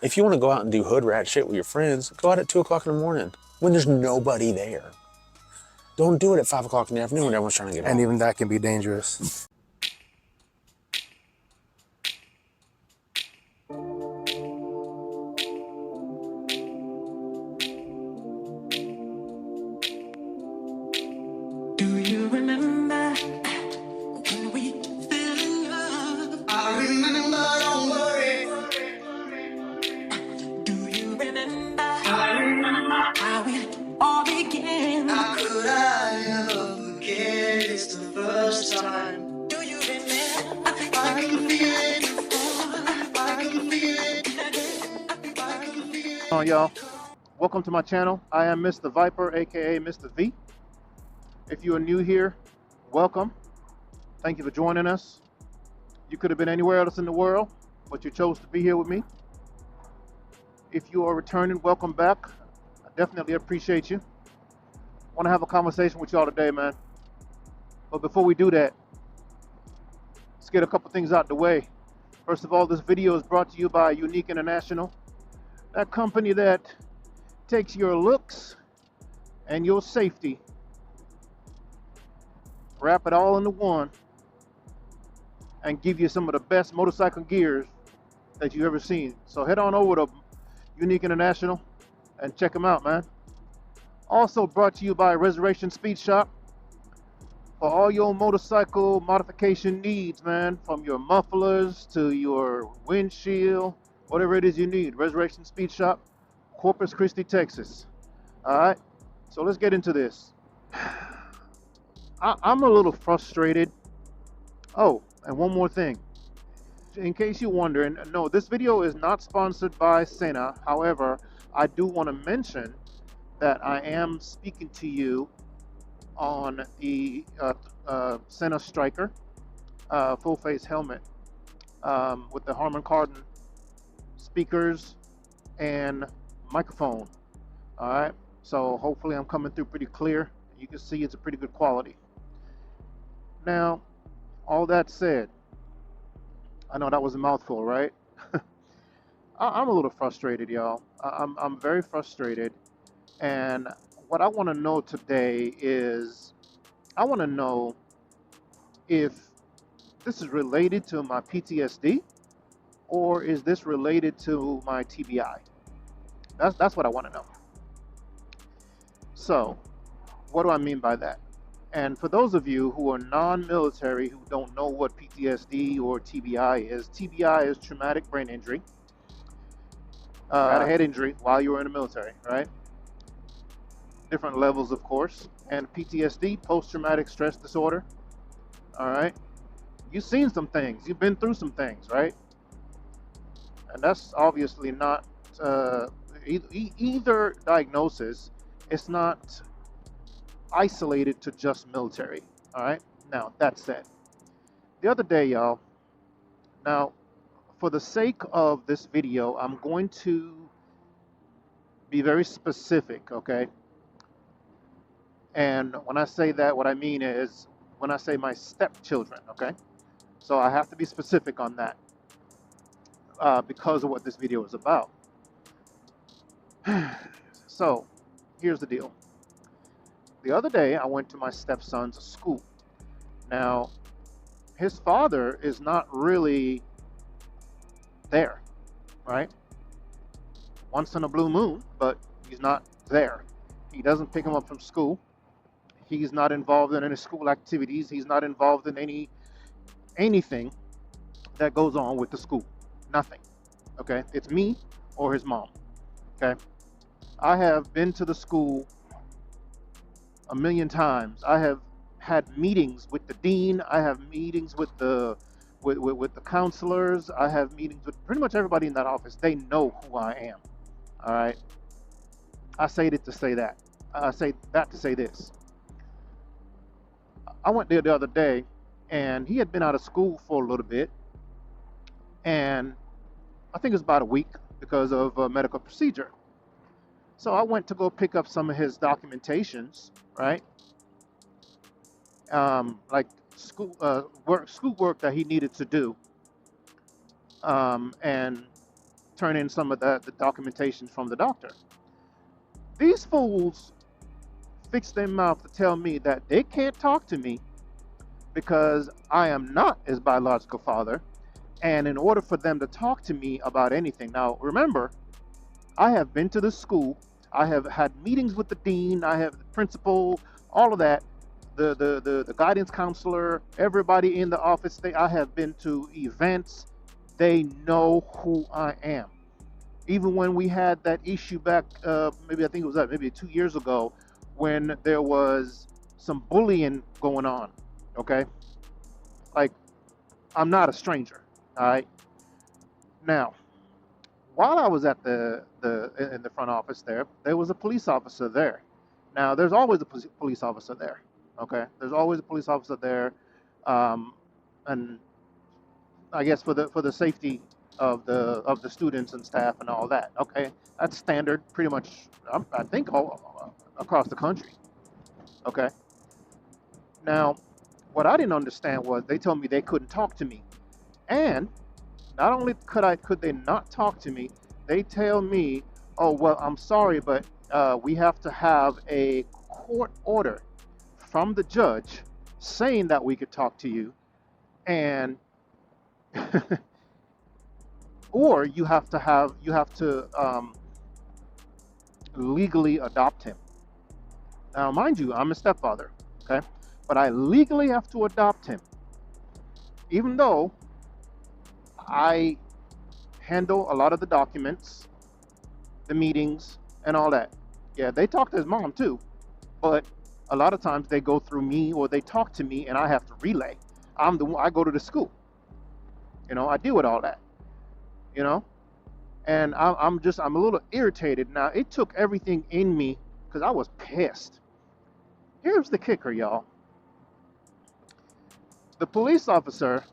If you want to go out and do hood rat shit with your friends, go out at 2 o'clock in the morning when there's nobody there. Don't do it at 5 o'clock in the afternoon when everyone's trying to get home. And even that can be dangerous. Do you remember when we fell in love? I remember, don't worry. Do you remember? I remember how it all began. How could I ever forget? It's the first time. Do you remember? I can feel it. I can feel it. I can feel it. Y'all, welcome to my channel. I am Mr. Viper, aka Mr. V. If you are new here, welcome. Thank you for joining us. You could have been anywhere else in the world, but you chose to be here with me. If you are returning, welcome back. I definitely appreciate you. I want to have a conversation with y'all today, man. But before we do that, let's get a couple things out the way. First of all, this video is brought to you by Unique International, that company that takes your looks and your safety, wrap it all into one, and give you some of the best motorcycle gears that you've ever seen. So head on over to Unique International and check them out, man. Also brought to you by Resurrection Speed Shop for all your motorcycle modification needs, man. From your mufflers to your windshield, whatever it is you need. Resurrection Speed Shop, Corpus Christi, Texas. All right, so let's get into this. I'm a little frustrated. Oh, and one more thing. In case you're wondering, no, this video is not sponsored by Senna. However, I do want to mention that I am speaking to you on the Senna Striker full face helmet with the Harman Kardon speakers and microphone. All right, so hopefully I'm coming through pretty clear. You can see it's a pretty good quality. Now, all that said, I know that was a mouthful, right? I'm a little frustrated, y'all. I'm very frustrated. And what I want to know today is, I want to know if this is related to my PTSD or is this related to my TBI? That's what I want to know. So, what do I mean by that? And for those of you who are non-military who don't know what PTSD or TBI is traumatic brain injury. Had a head injury while you were in the military, right? Different levels, of course. And PTSD, post-traumatic stress disorder. All right. You've seen some things. You've been through some things, right? And that's obviously not either diagnosis. It's not isolated to just military. All right. Now, that said, the other day, y'all, now for the sake of this video, I'm going to be very specific, okay? And when I say that, what I mean is when I say my stepchildren, okay? So I have to be specific on that because of what this video is about. So here's the deal. The other day, I went to my stepson's school. Now, his father is not really there, right? Once in a blue moon, but he's not there. He doesn't pick him up from school. He's not involved in any school activities. He's not involved in anything that goes on with the school. Nothing, okay? It's me or his mom, okay? I have been to the school a million times. I have had meetings with the dean. I have meetings with the counselors. I have meetings with pretty much everybody in that office. They know who I am. All right. I say it to say that. I say that to say this. I went there the other day, and he had been out of school for a little bit, and I think it was about a week because of a medical procedure. So I went to go pick up some of his documentations, right? Like school work that he needed to do. And turn in some of the documentation from the doctor. These fools fix their mouth to tell me that they can't talk to me because I am not his biological father, and in order for them to talk to me about anything. Now, remember, I have been to the school, I have had meetings with the dean, I have the principal, all of that, the guidance counselor, everybody in the office. I have been to events. They know who I am. Even when we had that issue back, maybe I think it was maybe 2 years ago, when there was some bullying going on. Okay, like, I'm not a stranger. All right. Now, while I was at in the front office there was a police officer there. Now, there's always a police officer there. Okay, there's always a police officer there, and I guess for the safety of the students and staff and all that. Okay, that's standard, pretty much. I think all across the country. Okay. Now, what I didn't understand was they told me they couldn't talk to me, and not only could they not talk to me, they tell me, oh well, I'm sorry, but we have to have a court order from the judge saying that we could talk to you, and or you have to legally adopt him. Now, mind you, I'm a stepfather, okay, but I legally have to adopt him, even though I handle a lot of the documents, the meetings, and all that. Yeah, they talk to his mom too, but a lot of times they go through me, or they talk to me, and I have to relay. I'm the one. I go to the school. I deal with all that. And I'm a little irritated now. It took everything in me because I was pissed. Here's the kicker, y'all. The police officer,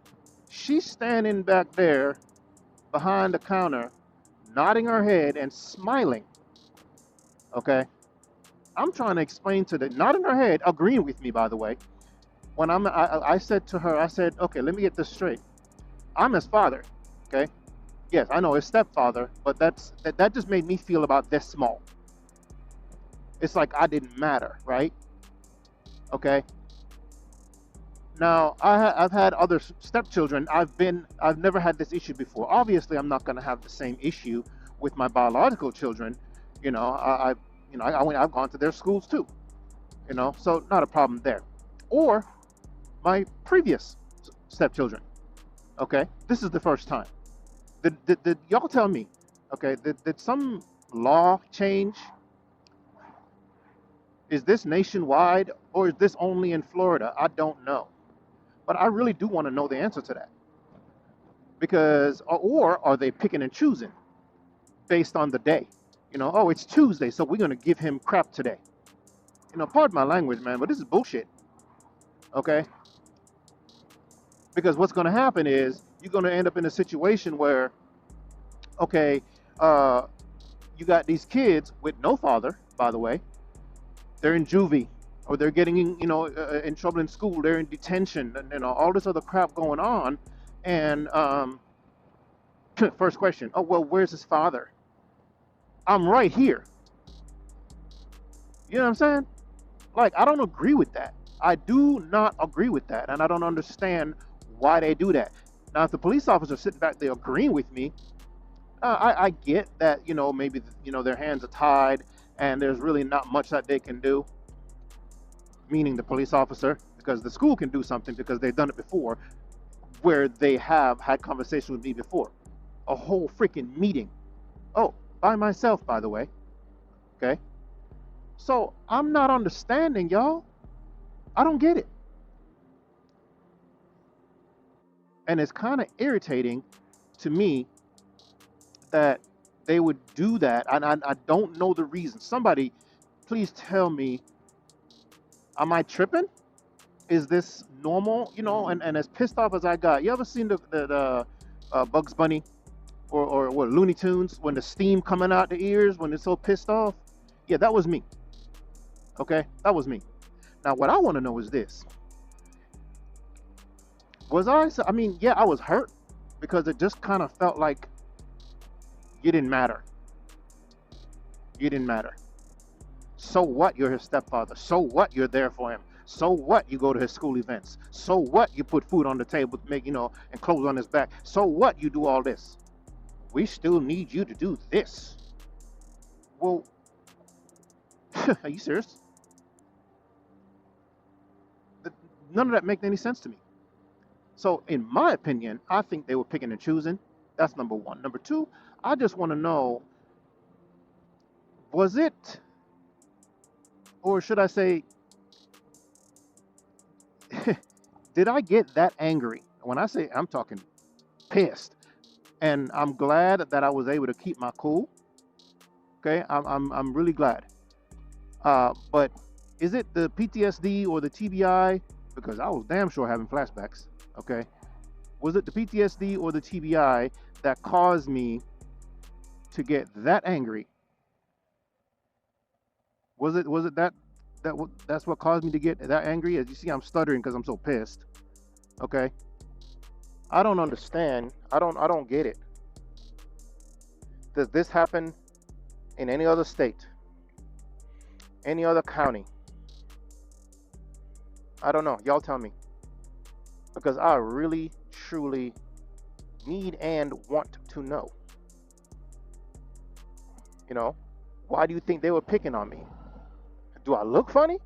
she's standing back there behind the counter, nodding her head and smiling. Okay? I'm trying to explain to nodding her head, agreeing with me, by the way. When I said to her, I said, okay, let me get this straight. I'm his father, okay? Yes, I know his stepfather, but that just made me feel about this small. It's like I didn't matter, right? Okay. Now, I've had other stepchildren. I've never had this issue before. Obviously, I'm not going to have the same issue with my biological children. I've gone to their schools too. So not a problem there. Or my previous stepchildren. Okay, this is the first time. Did y'all tell me? Okay, did some law change? Is this nationwide, or is this only in Florida? I don't know. But I really do want to know the answer to that. Because, or are they picking and choosing based on the day? Oh, it's Tuesday, so we're going to give him crap today. Pardon my language, man, but this is bullshit. Okay? Because what's going to happen is you're going to end up in a situation where, okay, you got these kids with no father, by the way. They're in juvie, or they're getting in trouble in school. They're in detention, and all this other crap going on. And first question, oh well, where's his father? I'm right here. You know what I'm saying? Like, I don't agree with that. I do not agree with that, and I don't understand why they do that. Now, if the police officer sitting back there agreeing with me, I get that, maybe, their hands are tied and there's really not much that they can do, meaning the police officer, because the school can do something because they've done it before, where they have had conversation with me before. A whole freaking meeting. Oh, by myself, by the way. Okay? So, I'm not understanding, y'all. I don't get it. And it's kind of irritating to me that they would do that. And I don't know the reason. Somebody, please tell me, am I tripping? Is this normal? And as pissed off as I got, you ever seen the Bugs Bunny or what, Looney Tunes, when the steam coming out the ears when they're so pissed off? Yeah, that was me. Okay, that was me. Now, what I want to know is this. I mean, yeah, I was hurt because it just kind of felt like You didn't matter. You didn't matter. So what? You're his stepfather. So what? You're there for him. So what? You go to his school events. So what? You put food on the table to make, and clothes on his back. So what? You do all this. We still need you to do this. Well, are you serious? None of that makes any sense to me. So, in my opinion, I think they were picking and choosing. That's number one. Number two, I just want to know, was it, or should I say, did I get that angry? When I say I'm talking pissed, and I'm glad that I was able to keep my cool. Okay, I'm really glad. But is it the PTSD or the TBI? Because I was damn sure having flashbacks. Okay, was it the PTSD or the TBI that caused me to get that angry? Was it that's what caused me to get that angry? As you see, I'm stuttering because I'm so pissed. Okay, I don't understand. I don't get it. Does this happen in any other state, any other county? I don't know. Y'all tell me. Because I really, truly need and want to know. Why do you think they were picking on me? Do I look funny?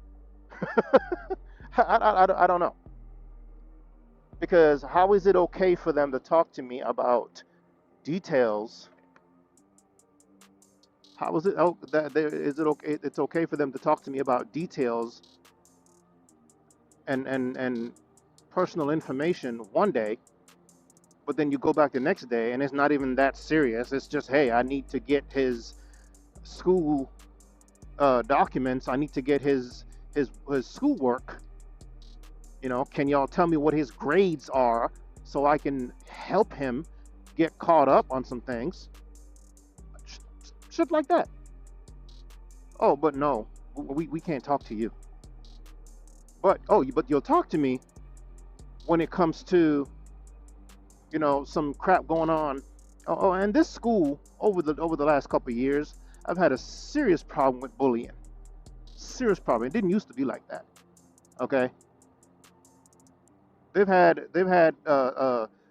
I don't know. Because how is it okay for them to talk to me about details? How is it? Oh, is it okay? It's okay for them to talk to me about details and personal information one day, but then you go back the next day and it's not even that serious. It's just, hey, I need to get his school documents. I need to get his schoolwork. Can y'all tell me what his grades are so I can help him get caught up on some things? Shit like that. Oh, but no, we can't talk to you. But you'll talk to me when it comes to, some crap going on. And this school over the last couple of years, I've had a serious problem with bullying. Serious problem. It didn't used to be like that. Okay. They've had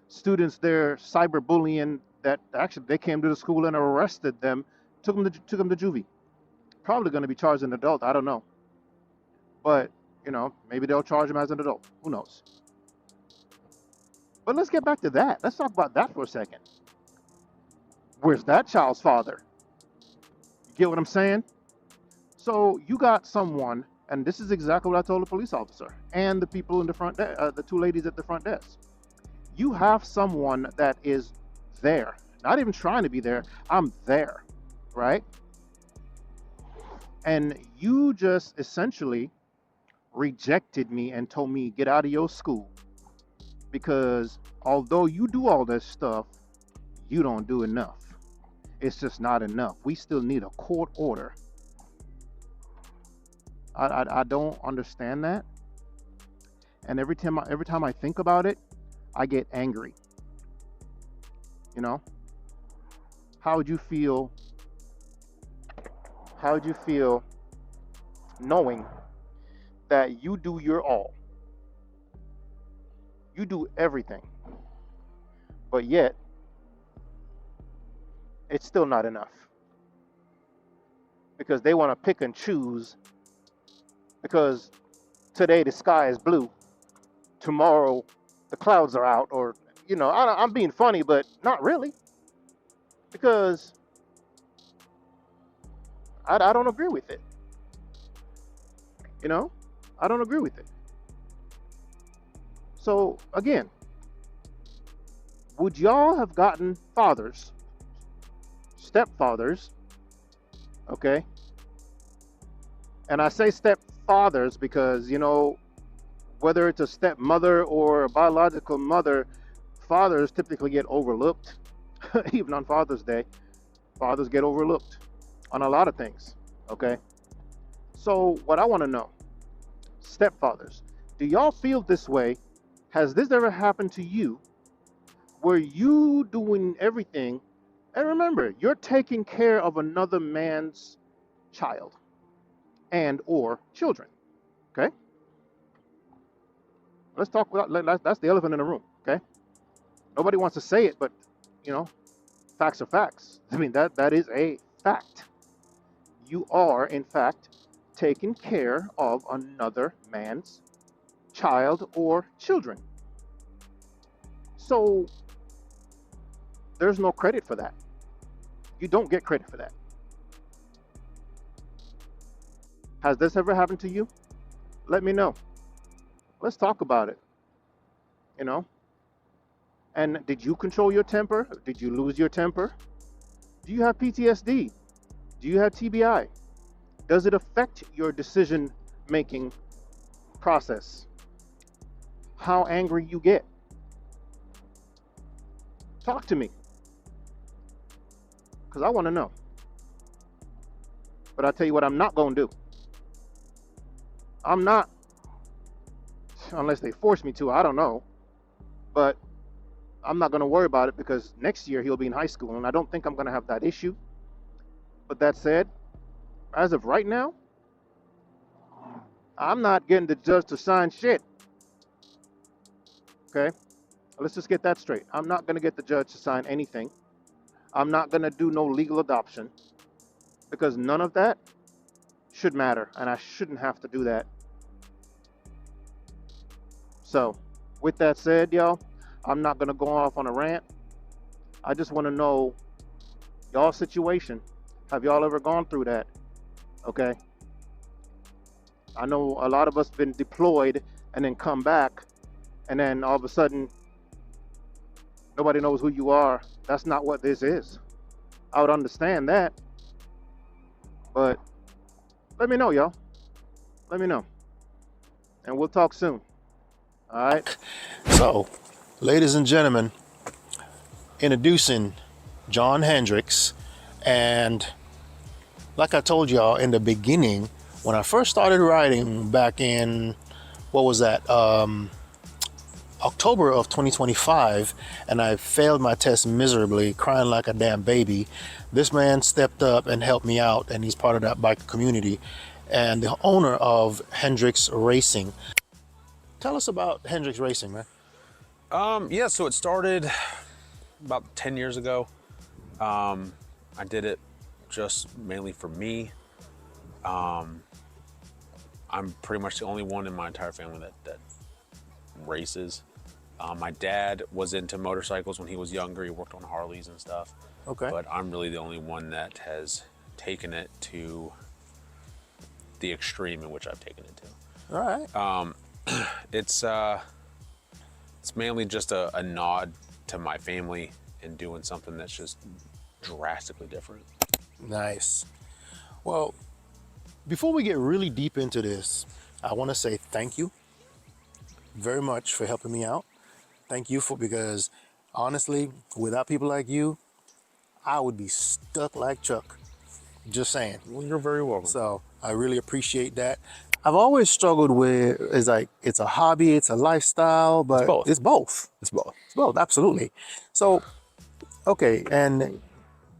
students there cyberbullying that actually they came to the school and arrested them, took them to juvie. Probably going to be charged as an adult. I don't know. But maybe they'll charge him as an adult. Who knows? But let's get back to that. Let's talk about that for a second. Where's that child's father? You get what I'm saying? So you got someone, and this is exactly what I told the police officer and the people in the front desk, the two ladies at the front desk. You have someone that is there, not even trying to be there. I'm there, right? And you just essentially rejected me and told me, get out of your school, because although you do all this stuff, you don't do enough. It's just not enough. We still need a court order. I don't understand that. And every time I think about it, I get angry. How would you feel knowing that you do your all? You do everything. But yet, it's still not enough. Because they want to pick and choose. Because today the sky is blue. Tomorrow the clouds are out. Or, I'm being funny, but not really. Because I don't agree with it. I don't agree with it. So, again, would y'all have gotten fathers, stepfathers, okay? And I say stepfathers because, whether it's a stepmother or a biological mother, fathers typically get overlooked. Even on Father's Day, fathers get overlooked on a lot of things, okay? So what I want to know, stepfathers, do y'all feel this way? Has this ever happened to you where you doing everything And remember, you're taking care of another man's child and or children, okay? Let's talk about, that's the elephant in the room, okay? Nobody wants to say it, but, you know, facts are facts. I mean, that is a fact. You are, in fact, taking care of another man's child or children. So there's no credit for that. You don't get credit for that. Has this ever happened to you? Let me know. Let's talk about it. You know? And did you control your temper? Did you lose your temper? Do you have PTSD? Do you have TBI? Does it affect your decision-making process? How angry you get? Talk to me. Because I want to know. But I'll tell you what I'm not going to do. I'm not, unless they force me to, I don't know. But I'm not going to worry about it because next year he'll be in high school and I don't think I'm going to have that issue. But that said, as of right now, I'm not getting the judge to sign shit. Okay? Let's just get that straight. I'm not going to get the judge to sign anything. I'm not going to do no legal adoption because none of that should matter and I shouldn't have to do that. So, with that said, y'all, I'm not going to go off on a rant. I just want to know y'all's situation. Have y'all ever gone through that? Okay? I know a lot of us been deployed and then come back and then all of a sudden nobody knows who you are. That's not what this is. I would understand that. But let me know, y'all. Let me know. And we'll talk soon. All right? So, ladies and gentlemen, introducing John Hendrix. And like I told y'all in the beginning, when I first started riding back in, what was that? October of 2025, and I failed my test miserably, crying like a damn baby. This man stepped up and helped me out, and he's part of that bike community and the owner of Hendrix Racing. Tell us about Hendrix Racing, man. Yeah, so it started about 10 years ago. I did it just mainly for me. I'm pretty much the only one in my entire family that races. My dad was into motorcycles when he was younger. He worked on Harleys and stuff. Okay. But I'm really the only one that has taken it to the extreme in which I've taken it to. All right. It's mainly just a nod to my family and doing something that's just drastically different. Nice. Well, before we get really deep into this, I want to say thank you very much for helping me out. Thank you because honestly, without people like you, I would be stuck like Chuck. Just saying. Well, you're very welcome. So I really appreciate that. I've always struggled with, it's a hobby, it's a lifestyle, but it's both. It's both. It's both, absolutely. So, okay, and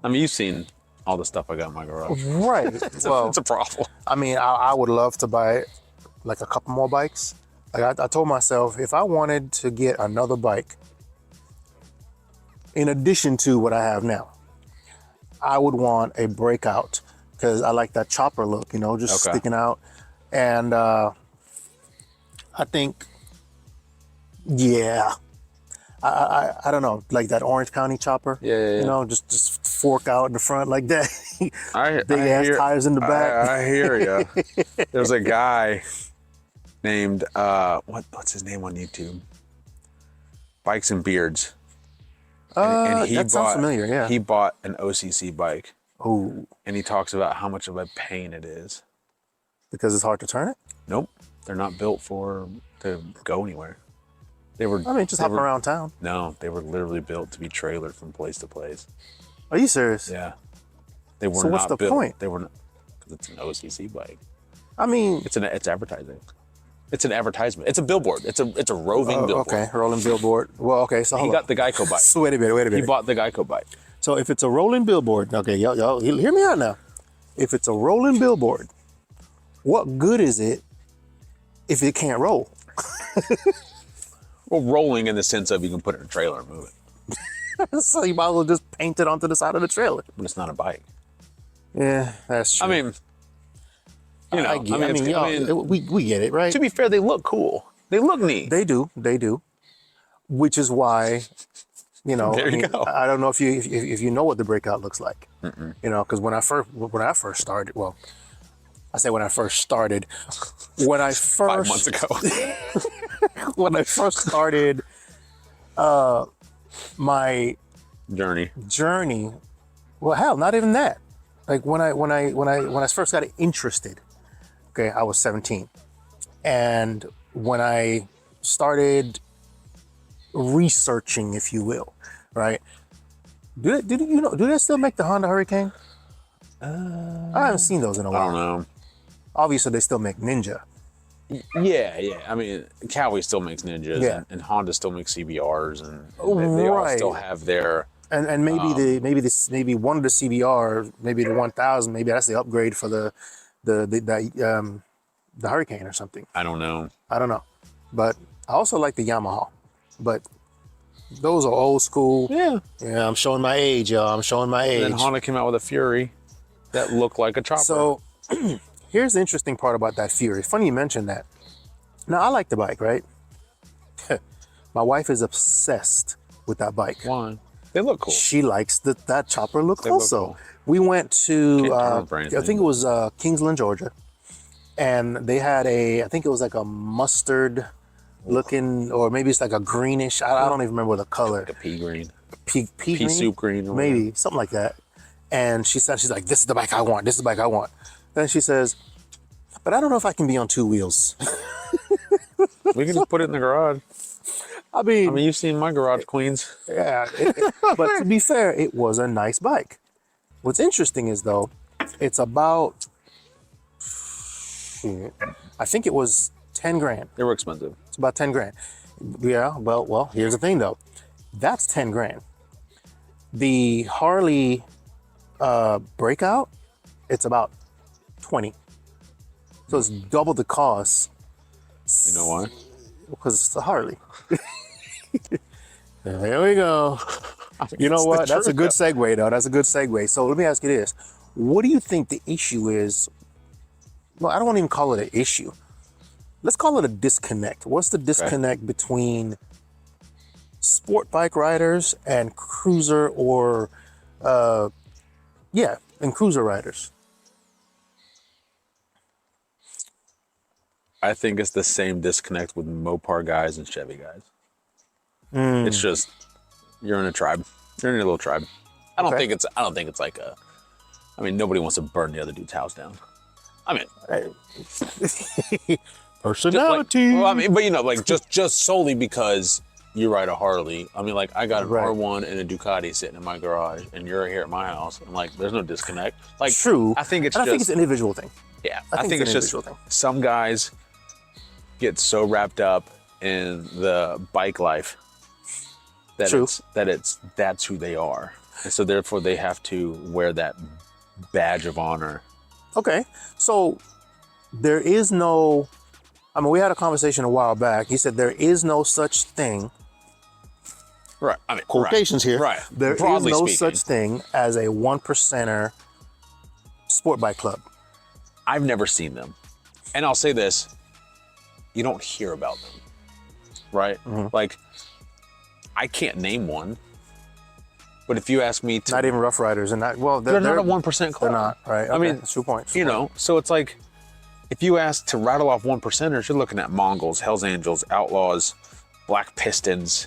I mean, you've seen all the stuff I got in my garage. right. It's a problem. I mean, I would love to buy like a couple more bikes. Like I told myself, if I wanted to get another bike in addition to what I have now, I would want a breakout because I like that chopper look, just sticking out. And I think, yeah, I don't know, like that Orange County chopper. Yeah. Just fork out in the front like that. Big I ass hear, tires in the back. I hear you. There's a guy named what's his name on YouTube? Bikes and Beards. And he that sounds familiar. Yeah. He bought an OCC bike. Oh. And he talks about how much of a pain it is. Because it's hard to turn it? Nope. They're not built to go anywhere. Just hopping around town. No, they were literally built to be trailered from place to place. Are you serious? Yeah. They were so what's not the built. point? They were not, because it's an OCC bike. I mean, it's advertising. It's an advertisement. It's a billboard. It's a roving billboard. Okay, rolling billboard. Well, okay, so he got the Geico bike. So wait a minute. He bought the Geico bike. So if it's a rolling billboard, okay, y'all hear me out now. If it's a rolling billboard, what good is it if it can't roll? Well, rolling in the sense of you can put it in a trailer and move it, So you might as well just paint it onto the side of the trailer. but it's not a bike. Yeah, that's true. I mean, you know, we get it, right? to be fair, they look cool. They look neat. They do, which is why, you know, There you go. I don't know if you know what the breakout looks like, you know, because when I first started, well, I say when I first started, 5 months ago. when I first started, my Journey. well, hell, not even that. Like when I first got interested, okay, I was 17, and when I started researching, if you will, right? Do they still make the Honda Hurricane? I haven't seen those in a I while. don't know. Obviously, they still make Ninja. Yeah. I mean, Cowboy still makes Ninjas, Yeah. and Honda still makes CBRs, and they all Right. still have their. And maybe maybe one of the CBR, maybe the 1000, maybe that's the upgrade for the Hurricane or something. I don't know. I don't know, but I also like the Yamaha. But those are old school. Yeah. Yeah, I'm showing my age, y'all. I'm showing my age. And then Honda came out with a Fury that looked like a chopper. So here's the interesting part about that Fury. Funny you mentioned that. Now I like the bike, right? My wife is obsessed with that bike. Why? They look cool. She likes that chopper look They look also. cool. We went to, Can't turn for I anything. think it was Kingsland, Georgia. And they had I think it was like a mustard looking, or maybe it's like a greenish, I don't even remember the color. Like a pea green. Pea green? soup green. Or Maybe, something like that. And she's like, this is the bike I want. This is the bike I want. Then she says, but I don't know if I can be on two wheels. We can just put it in the garage. I mean, You've seen my garage queens. yeah. But to be fair, it was a nice bike. What's interesting is, though, it's about, I think it was 10 grand. They were expensive. It's about 10 grand. Yeah, well, here's the thing, though. That's 10 grand. The Harley Breakout, it's about 20. So it's double the cost. You know why? Because it's a Harley. There we go. You know what? That's a good segue, though. That's a good segue. So let me ask you this. What do you think the issue is? Well, I don't want to even call it an issue. Let's call it a disconnect. What's the disconnect between sport bike riders and cruiser or, and cruiser riders? I think it's the same disconnect with Mopar guys and Chevy guys. It's just you're in a tribe. You're in a little tribe. I don't think it's like a. I mean, nobody wants to burn the other dude's house down. I mean, Personality. but you know, like just solely because you ride a Harley. I mean, like I got an R1 and a Ducati sitting in my garage, and you're here at my house. I'm like, there's no disconnect. Like, True. I think it's I just. think it's an individual thing. Yeah, I think it's it's an just individual thing. some guys get so wrapped up in the bike life that True. that's who they are, and so therefore they have to wear that badge of honor. Okay, so there is no. I mean, we had a conversation a while back. He said there is no such thing. Right. I mean, Quotations here. Right. There is Broadly no speaking. such thing as a 1%er sport bike club. I've never seen them, and I'll say this: you don't hear about them, right? Mm-hmm. Like, I can't name one, but if you ask me to, Not even Rough Riders, and not well. they're not a 1% club. They're not right. I Okay, mean, that's your point. You know, so it's like if you ask to rattle off 1%ers, you're looking at Mongols, Hells Angels, Outlaws, Black Pistons.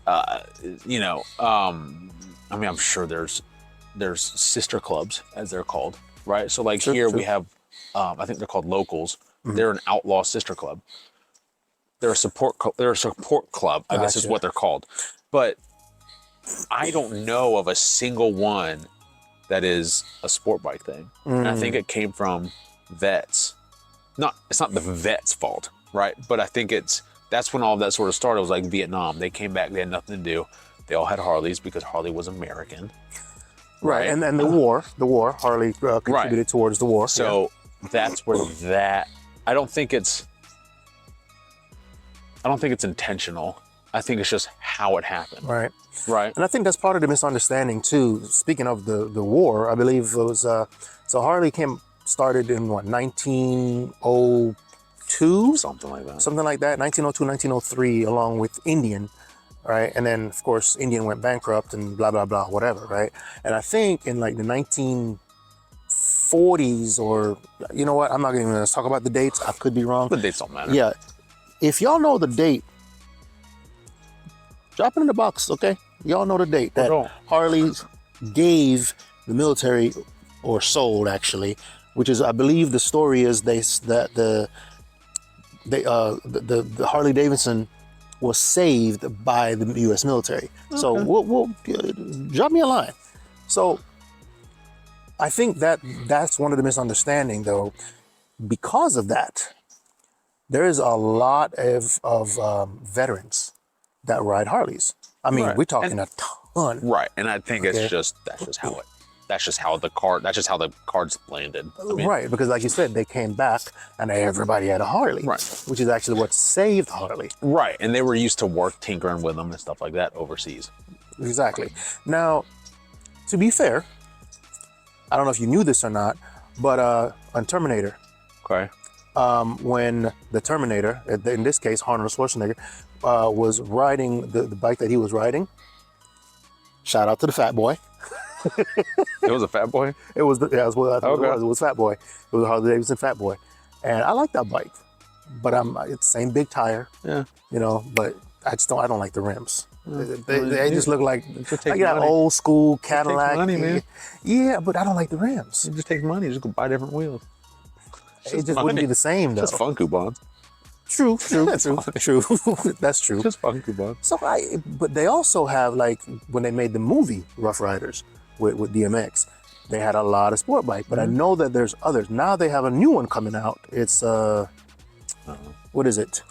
I mean, I'm sure there's sister clubs, as they're called, right? So like here we have, I think they're called Locals. Mm-hmm. They're an outlaw sister club. They're a support club, I guess is what they're called. But I don't know of a single one that is a sport bike thing. And I think it came from vets. It's not the vets' fault, right? But I think that's when all of that sort of started. It was like Vietnam. They came back, they had nothing to do. They all had Harleys because Harley was American. Right. And then the war, Harley contributed towards the war. So that's where that, I don't think it's intentional. I think it's just how it happened. Right. Right. And I think that's part of the misunderstanding too. Speaking of the war, I believe it was, so Harley started in what, 1902? Something like that. Something like that, 1902, 1903, along with Indian, right? And then, of course, Indian went bankrupt and blah, blah, blah, whatever, right? And I think in like the 1940s or, you know what, I'm not even going to talk about the dates. I could be wrong. The dates don't matter. Yeah. If y'all know the date, drop it in the box, okay? Y'all know the date that Harley gave the military, or sold actually, which is, I believe the story is the Harley Davidson was saved by the U.S. military. Okay. So we'll drop me a line. So I think that's one of the misunderstanding though. Because of that, there is a lot of veterans that ride Harleys. I mean, we're talking a ton. Right, and I think that's just how the cards landed. I mean, right, because like you said, they came back and everybody had a Harley. Right. Which is actually what saved Harley. Right, and they were used to work tinkering with them and stuff like that overseas. Exactly. Now, to be fair, I don't know if you knew this or not, but on Terminator. Okay. When the Terminator, in this case, Arnold Schwarzenegger, was riding the bike that he was riding. Shout out to the Fat Boy. It was a Fat Boy? It was, it was Fat Boy. It was a Harley Davidson Fat Boy. And I like that bike, but it's the same big tire. Yeah. You know, but I don't like the rims. They just look like that old school Cadillac. It takes money, man. Yeah, but I don't like the rims. It just takes money. Just go buy different wheels. It just wouldn't be the same though. Just fun coupons. True. That's true. Just fun coupons. So but they also have, like, when they made the movie Rough Riders with DMX, they had a lot of sport bike, but I know that there's others. Now they have a new one coming out. It's what is it?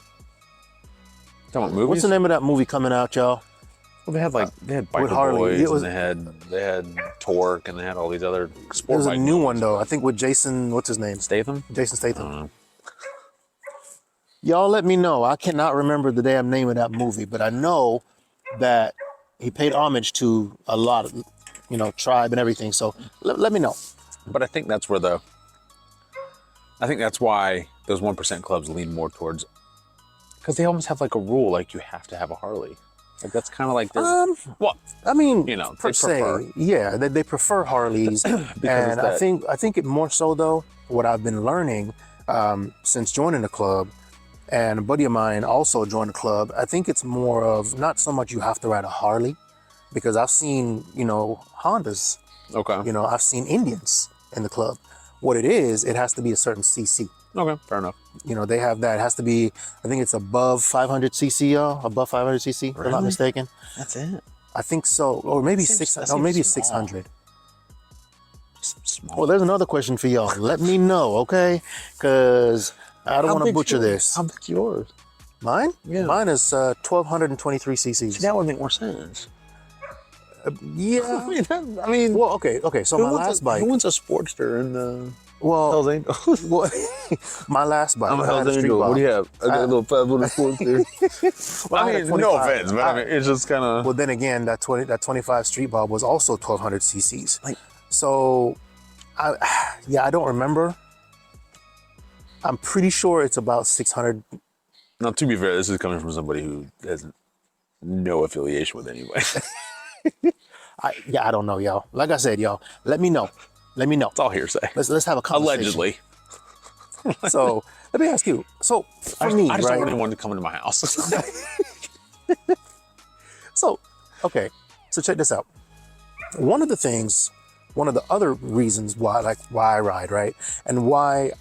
Talking about movies? What's the name of that movie coming out, y'all? Well, they had Biker Harley. Boys, and they had Torque, and they had all these other sport There's bike a new movies. one though. I think with Jason, what's his name? Statham. Jason Statham. I don't know. Y'all let me know. I cannot remember the damn name of that movie, but I know that he paid homage to a lot of, tribe and everything. So let me know. But I think that's why those 1% clubs lean more towards, because they almost have like a rule, like you have to have a Harley. Like that's kind of like their, I mean, they per se, yeah, they prefer Harleys, and I think it more so though. What I've been learning since joining the club, and a buddy of mine also joined the club. I think it's more of not so much you have to ride a Harley, because I've seen Hondas. Okay. I've seen Indians in the club. What it is, it has to be a certain CC. Okay, fair enough. They have that. It has to be, I think it's above 500 cc, y'all. Above 500 cc, if I'm not mistaken. That's it. I think so. Or maybe 600. Or maybe 600. Small. Well, there's another question for y'all. Let me know, okay? Because I don't want to butcher this. How big's yours? Mine? Yeah. Mine is 1,223 cc's. See, that would make more sense. Yeah. I mean, well, okay. So my last bike. Who wants a Sportster in the Hells Angels? Well, my last bike. I'm a Hells Angel. What do you have? I got a little 500 Sportster. Well, I mean, no offense, but it's just kind of. Well, then again, that 25 Street Bob was also 1,200 cc's. So, I don't remember. I'm pretty sure it's about 600. Now, to be fair, this is coming from somebody who has no affiliation with anybody. I don't know, y'all. Like I said, y'all, let me know. It's all hearsay. Let's have a conversation. Allegedly. So let me ask you. So for me, I just right? don't want anyone to come into my house. So, okay. So check this out. One of the other reasons why I ride, right? And why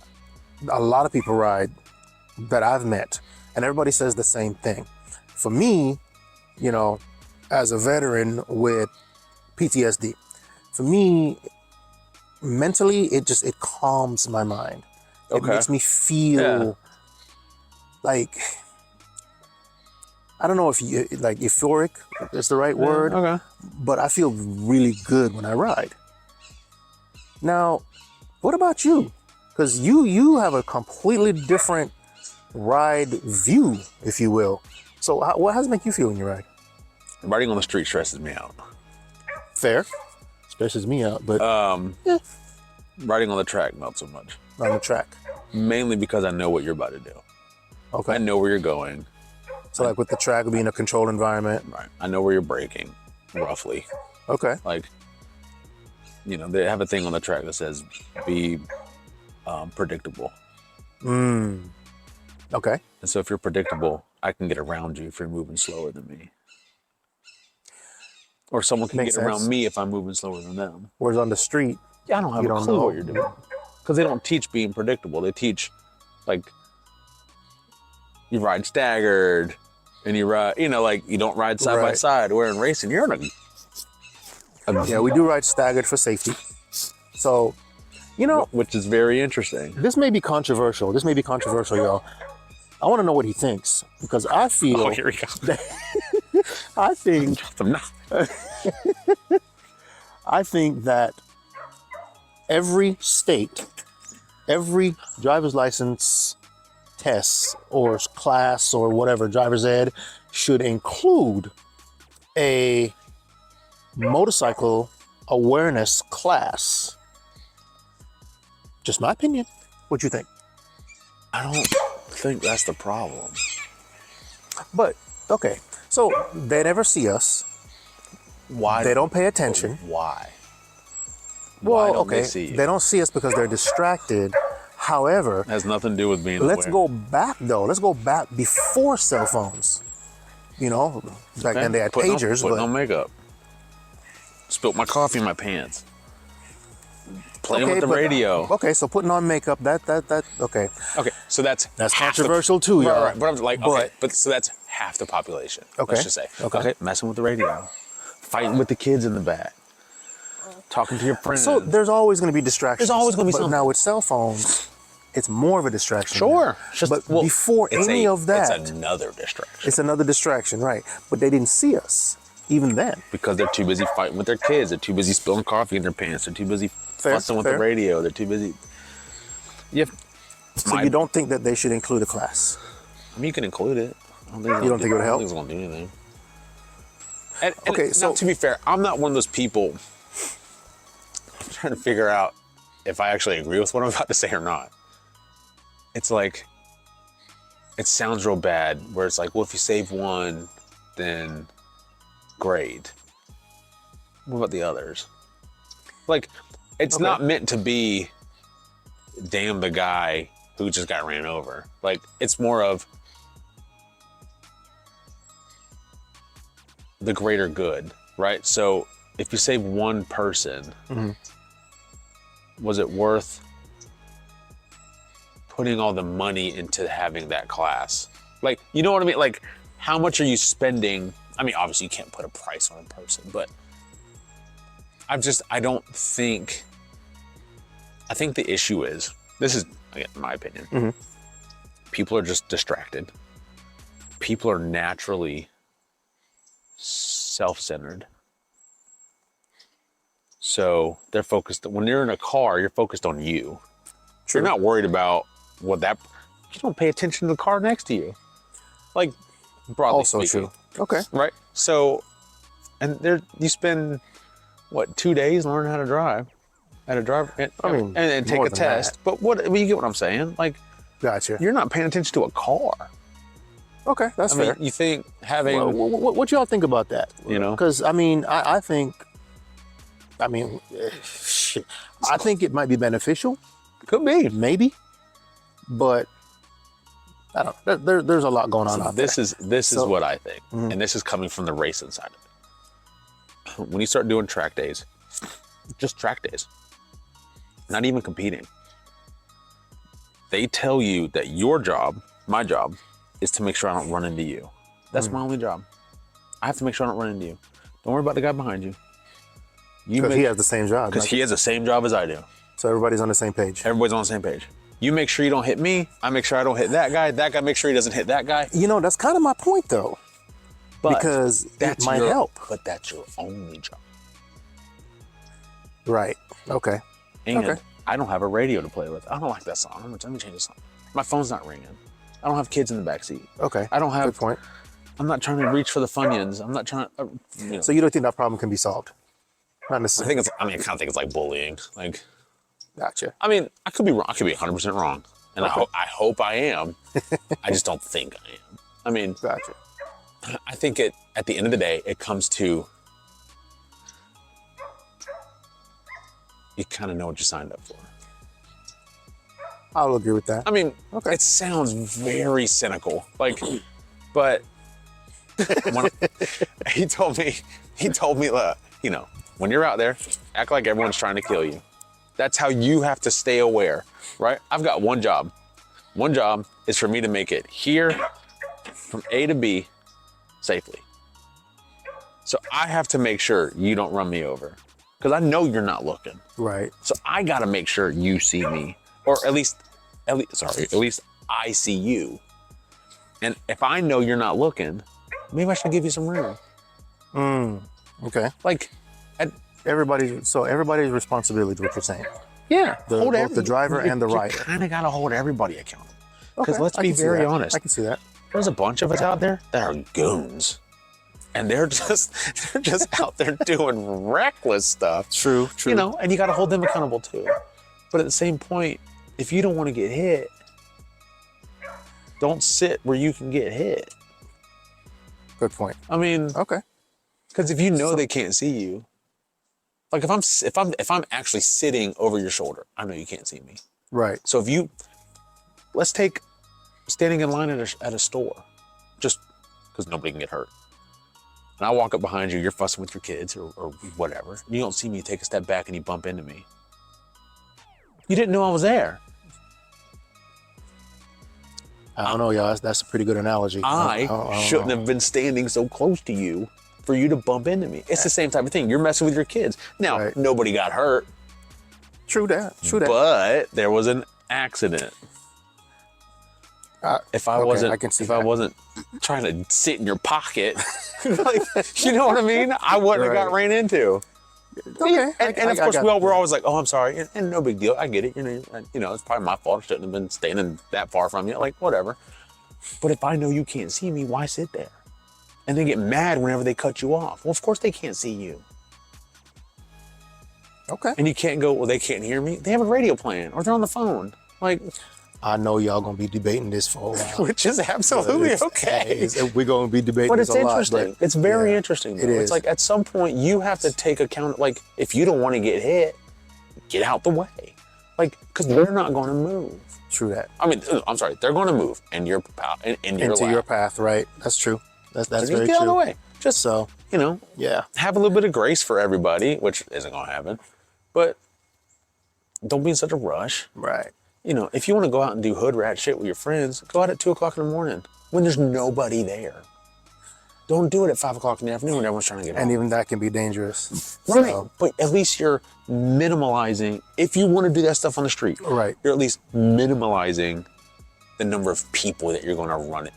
a lot of people ride that I've met, and everybody says the same thing. For me, as a veteran with PTSD, for me, mentally, it calms my mind. It makes me feel like, I don't know if you, like euphoric is the right word, Okay. but I feel really good when I ride. Now, what about you? Because you have a completely different ride view, if you will. So what does it make you feel when you ride? Riding on the street stresses me out. Fair. Stresses me out, but Riding on the track, not so much. on the track. Mainly because I know what you're about to do. Okay. I know where you're going. So like with the track being a controlled environment. Right. I know where you're braking, roughly. Okay. Like, you know, they have a thing on the track that says be predictable. Okay. And so if you're predictable, I can get around you if you're moving slower than me. Or someone can Makes get around sense. me if I'm moving slower than them. Whereas on the street, Yeah, I don't have You a don't clue know. what you're doing. Because they don't teach being predictable. They teach, like, you ride staggered and you ride, you know, like you don't ride side by Right. side. Where in racing, you're in a yeah, we do ride staggered for safety. So, you know, which is very interesting. this may be controversial. This may be controversial, y'all. I want to know what he thinks because I feel, Oh, here we go. I think, I think that every state, every driver's license test or class or whatever, driver's ed, should include a motorcycle awareness class. Just my opinion. What you think? I don't think that's the problem. But, okay, so they never see us. Why? They don't pay attention. Why? Why Well, don't okay, they see you? they don't see us because they're distracted. However, Has nothing to do with being let's aware. go back though. Let's go back before cell phones. You know, back then they had Putting pagers, on but makeup. Spilt my coffee in my pants. Playing okay, with the but- radio. Okay, so putting on makeup, that okay. Okay, so that's That's half controversial too, Right, y'all. right, but I'm like, But- okay, but so that's half the population. Okay, Let's just say. okay. Messing with the radio, fighting with the kids in the back, talking to your friends. So there's always going to be distractions. There's always gonna be but something. now with cell phones, it's more of a distraction. Sure, now. But before it's any of that, it's another distraction it's another distraction, right? But they didn't see us even then. because they're too busy fighting with their kids. They're too busy spilling coffee in their pants. They're too busy fussing with fair. the radio. They're too busy. Yeah. So you don't think that they should include a class? I mean, you can include it. I don't think You don't think it would I help? don't think it's gonna do anything. And Okay, now, so- to be fair, I'm not one of those people trying to figure out if I actually agree with what I'm about to say or not. It's like, it sounds real bad where it's like, well, if you save one, then great. What about the others? Like, it's Okay. not meant to be, damn the guy who just got ran over. Like, it's more of the greater good, right? So if you save one person, was it worth putting all the money into having that class? Like, you know what I mean? Like, how much are you spending? I mean, obviously you can't put a price on a person, but I don't think, I think the issue is, this is, again, my opinion, people are just distracted. People are naturally self-centered. So they're focused, when you're in a car, you're focused on you. True. You're not worried about what that, you don't pay attention to the car next to you. Like, broadly Also speaking. true. Okay. Right? So, and there, you spend, what, 2 days learning how to drive? At a driver, and, I mean, and take more a than test. But what, you get what I'm saying? Like, Gotcha. you're not paying attention to a car. Okay, that's I mean, fair. you think having, Well, what y'all think about that? You know? Because, I mean, I think, shit. I think it might be beneficial, could be. maybe, but I don't know. There's a lot going on out This there. is So- what I think, and this is coming from the racing side of it. When you start doing track days, just track days, not even competing, they tell you that your job, my job, is to make sure I don't run into you. That's my only job. I have to make sure I don't run into you. Don't worry about the guy behind you. Because he has the same job. Because he has the same job as I do. So everybody's on the same page. Everybody's on the same page. You make sure you don't hit me. I make sure I don't hit that guy. That guy makes sure he doesn't hit that guy. You know, that's kind of my point, though. But because it might your, help. But that's your only job. Right. Okay. And Okay. I don't have a radio to play with. I don't like that song. Let me change the song. My phone's not ringing. I don't have kids in the backseat. Okay. I don't have. Good point. I'm not trying to reach for the Funyuns. I'm not trying. You know. So you don't think that problem can be solved? Not necessarily. I kind of think it's like bullying. Like, Gotcha. I mean, I could be wrong. I could be 100% wrong, and Okay. I hope I am. I just don't think I am. I mean, Gotcha. I think at the end of the day, it comes to you kind of know what you signed up for. I'll agree with that. I mean, Okay. it sounds very cynical, like, but when he told me, you know, when you're out there, act like everyone's trying to kill you. That's how you have to stay aware, right? I've got one job. One job is for me to make it here from A to B safely. So I have to make sure you don't run me over because I know you're not looking. Right. So I got to make sure you see me, or at least I see you. And if I know you're not looking, maybe I should give you some room. Okay. Like, Everybody's responsibility is what you're saying. yeah, Both the driver and the You rider. kind of got to hold everybody accountable. Because Okay, let's I be can see very that. honest. I can see that. There's a bunch of us out there that are goons. And they're just out there doing reckless stuff. True. You know, and you got to hold them accountable too. But at the same point, if you don't want to get hit, don't sit where you can get hit. Good point. I mean, Okay. because if you know they can't see you, like if I'm actually sitting over your shoulder, I know you can't see me. Right. So let's take standing in line at a store, just because nobody can get hurt. And I walk up behind you, you're fussing with your kids or whatever. And you don't see me, you take a step back and you bump into me. You didn't know I was there. I don't know, y'all. That's a pretty good analogy. I shouldn't have been standing so close to you for you to bump into me. It's the same type of thing. You're messing with your kids. Now, Right. nobody got hurt, True that. but there was an accident. If I I can see that. wasn't trying to sit in your pocket, like, you know what I mean? I wouldn't have got Right. ran into. Okay. And of course, we're always like, oh, I'm sorry, and no big deal. I get it. You know, it's probably my fault. I shouldn't have been standing that far from you. Like, whatever. But if I know you can't see me, why sit there? And then get mad whenever they cut you off. Well, of course they can't see you. Okay. And you can't go, well, they can't hear me. They have a radio playing, or they're on the phone. Like, I know y'all gonna be debating this for a while. which is absolutely It's- okay. We're gonna be debating But this it's a lot. interesting. But It's very yeah, interesting. Though. it It's is. like at some point you have to take account. Like if you don't want to get hit, get out the way. Like because they're not going to move. True that. I mean, I'm sorry, they're going to move in your Into your path, right? That's true. That's Just very get out of the true. way. Just So you know, yeah. have a little bit of grace for everybody, which isn't going to happen. But don't be in such a rush. Right. You know, if you want to go out and do hood rat shit with your friends, go out at 2:00 in the morning when there's nobody there. Don't do it at 5:00 in the afternoon when everyone's trying to get And home. even that can be dangerous. Right, So, but at least you're minimalizing. If you want to do that stuff on the street, Right. you're at least minimalizing the number of people that you're going to run it.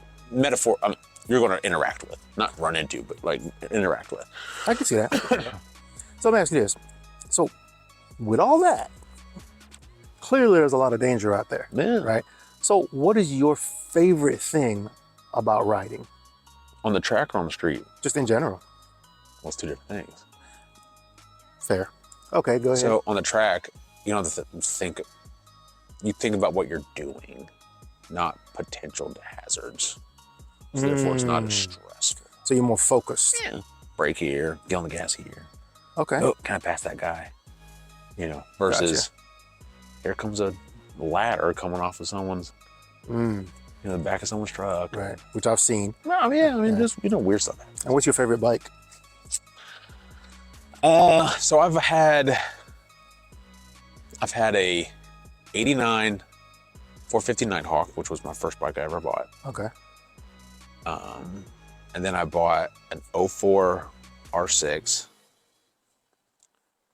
You're going to interact with, not run into, but like interact with. I can see that. So let me ask you this. So with all that, clearly there's a lot of danger out there. Yeah. Right? So what is your favorite thing about riding? On the track or on the street? Just in general. Well, it's two different things. Fair. Okay, go ahead. So on the track, you don't have to think. You think about what you're doing, not potential hazards. So therefore, it's not as stressful. So you're more focused. Yeah. Brake here, get on the gas here. Okay. Oh, can I pass that guy? You know, versus here comes a ladder coming off of someone's, the back of someone's truck. Right. Which I've seen. No, yeah, I mean, just, weird stuff happens. And what's your favorite bike? So I've had a 89 450 Nighthawk, which was my first bike I ever bought. Okay. And then I bought an 04 R6.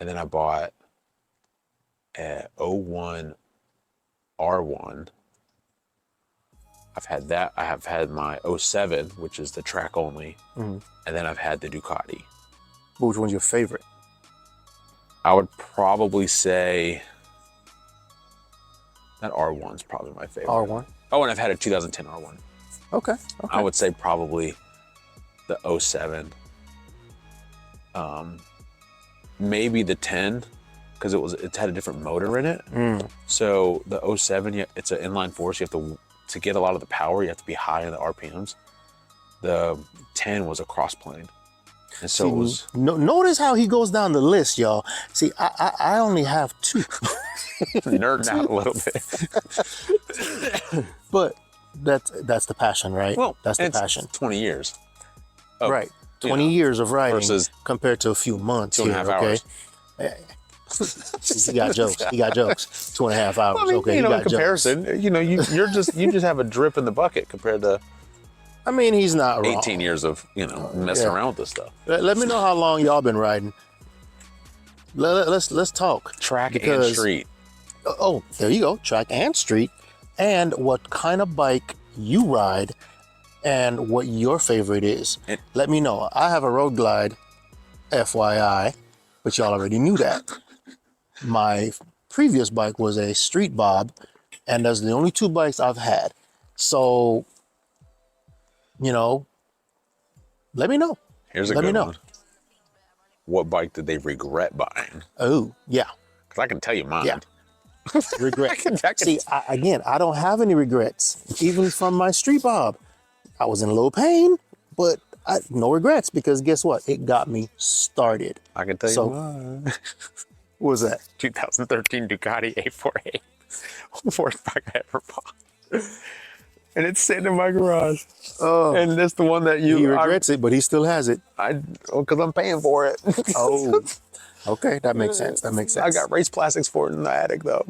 And then I bought a 01 R1. I've had that. I have had my '07, which is the track only, and then I've had the Ducati. Which one's your favorite? I would probably say that R1's probably my favorite. R1. Oh, and I've had a 2010 R1. Okay. I would say probably the '07. Maybe the 10, because it had a different motor in it. So the '07, it's an inline four, so you have to get a lot of the power, you have to be high in the RPMs. The 10 was a cross plane. And so it was. Notice how he goes down the list, y'all. See, I only have 2. Nerding out a little bit. But that's the passion, right? Well, that's the it's passion. 20 years. Right. 20 years of riding versus compared to a few months 2.5 hours. He got jokes. 2.5 hours. Well, I mean, okay. in jokes. comparison, you just have a drip in the bucket compared to I mean, he's not wrong. 18 years of messing around with this stuff. Let me know how long y'all been riding. Let's talk Track and street. Oh, there you go. Track and street, and what kind of bike you ride, and what your favorite is. Let me know. I have a Road Glide, FYI, but y'all already knew that. My previous bike was a Street Bob, and those are the only 2 bikes I've had. So, let me know. Here's a good one. What bike did they regret buying? Oh, yeah. Because I can tell you mine. Yeah. Regret. See, I don't have any regrets, even from my Street Bob. I was in a little pain, but no regrets, because guess what? It got me started. I can tell you mine. What was that? 2013 Ducati A4A. Worst bike I ever bought. And it's sitting in my garage. Oh. And that's the one that he regrets it, but he still has it. Because I'm paying for it. Oh. Okay, that makes sense. I got race plastics for it in the attic, though.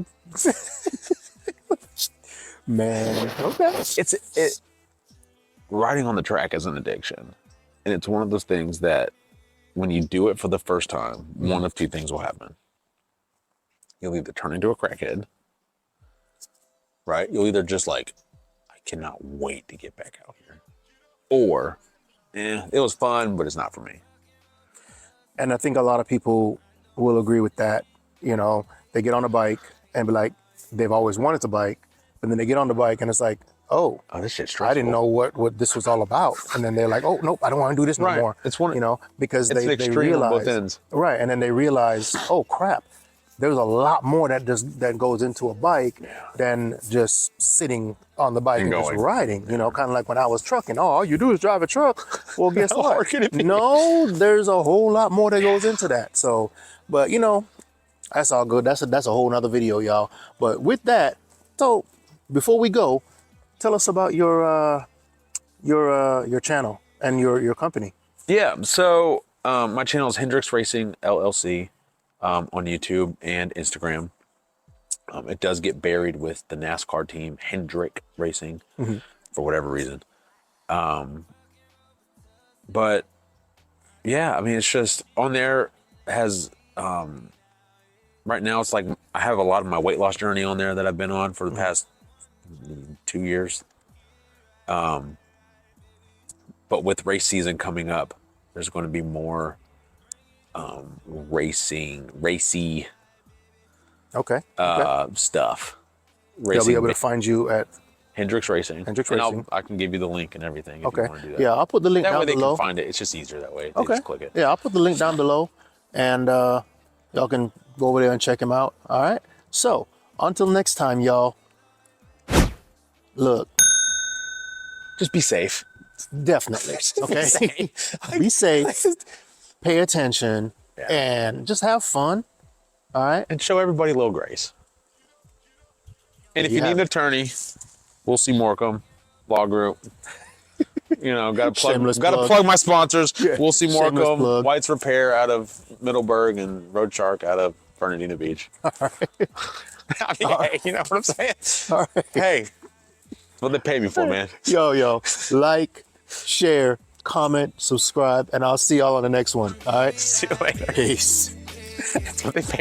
Man, okay. Riding on the track is an addiction. And it's one of those things that when you do it for the first time, one of 2 things will happen. You'll either turn into a crackhead, right? You'll either just I cannot wait to get back out here. Or, it was fun, but it's not for me. And I think a lot of people will agree with that. They get on a bike and be like, they've always wanted to bike, but then they get on the bike and it's like, oh, this shit's stressful. I didn't know what this was all about. And then they're like, oh, nope, I don't want to do this no more. It's one, because it's they realize, on both ends. Right, and then they realize, oh crap, there's a lot more that goes into a bike than just sitting on the bike and just riding. Kind of like when I was trucking. Oh, all you do is drive a truck. Well, guess what? No, there's a whole lot more that goes into that. So, but that's all good. That's a whole nother video, y'all. But with that, so before we go, tell us about your channel and your company. Yeah. So my channel is Hendrix Racing LLC. On YouTube and Instagram. It does get buried with the NASCAR team, Hendrix Racing, for whatever reason. But yeah, I mean, it's just on there has, right now it's like, I have a lot of my weight loss journey on there that I've been on for the past 2 years. But with race season coming up, there's going to be more racy stuff. They'll be able to find you at Hendrix Racing. Hendrix Racing. And I can give you the link and everything if you want to do that. Yeah, I'll put the link down below. That way they can find it. It's just easier that way. They just click it. Yeah, I'll put the link down below, and y'all can go over there and check him out. All right? So, until next time, y'all, look. Just be safe. Definitely. Okay? Be safe. Pay attention, and just have fun, all right? And show everybody a little grace. And if you need an attorney, we'll see Morecambe Law Group. Gotta plug my sponsors. Yeah. We'll see Morecambe, White's Repair out of Middleburg, and Road Shark out of Fernandina Beach. All right. I mean, hey, you know what I'm saying? All right. Hey, that's what they pay me for, man. Yo, like, share, comment, subscribe, and I'll see y'all on the next one. All right? See you later. Peace. That's what they pay